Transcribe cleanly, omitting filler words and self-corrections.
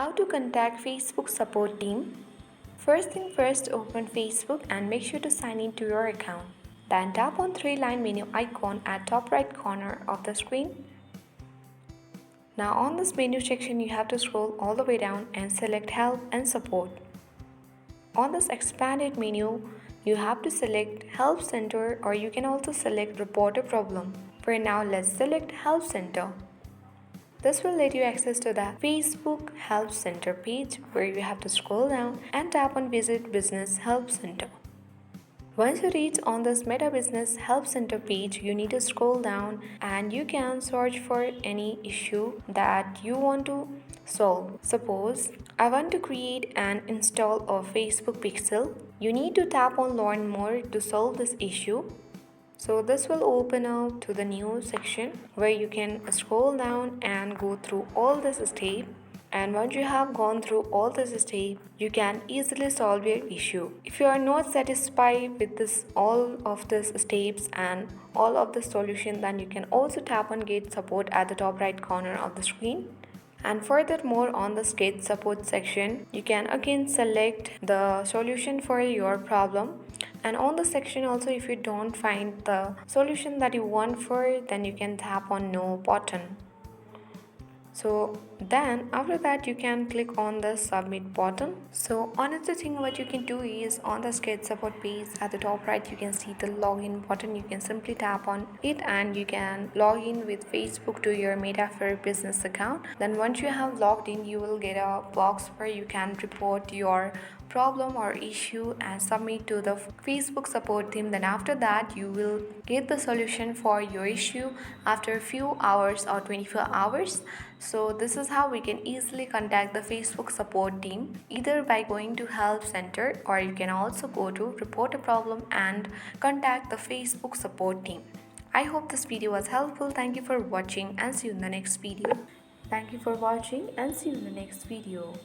How to contact Facebook support team. First thing first, open Facebook and make sure to sign in to your account. Then tap on three-line menu icon at top right corner of the screen. Now on this menu section you have to scroll all the way down and select help and support. On this expanded menu you have to select help center, or you can also select report a problem. For now let's select help center. This will let you access to the Facebook Help Center page, where you have to scroll down and tap on Visit Business Help Center. Once you reach on this Meta Business Help Center page, you need to scroll down and you can search for any issue that you want to solve. Suppose I want to create and install a Facebook Pixel. You need to tap on Learn More to solve this issue. So this will open up to the new section where you can scroll down and go through all this step. And once you have gone through all this step, you can easily solve your issue. If you are not satisfied with this all of these steps and all of the solution, then you can also tap on Get Support at the top right corner of the screen. And furthermore, on the Get Support section, you can again select the solution for your problem. And on the section also, if you don't find the solution that you want for, then you can tap on No button. So then after that you can click on the submit button. So another thing what you can do is, on the Get Support page at the top right you can see the login button. You can simply tap on it and you can log in with Facebook to your Meta for Business account. Then once you have logged in, you will get a box where you can report your problem or issue and submit to the Facebook support team. Then after that you will get the solution for your issue after a few hours or 24 hours. So this is how we can easily contact the Facebook support team, either by going to help center, or you can also go to report a problem and contact the Facebook support team. I hope this video was helpful. Thank you for watching and see you in the next video. Thank you for watching and see you in the next video.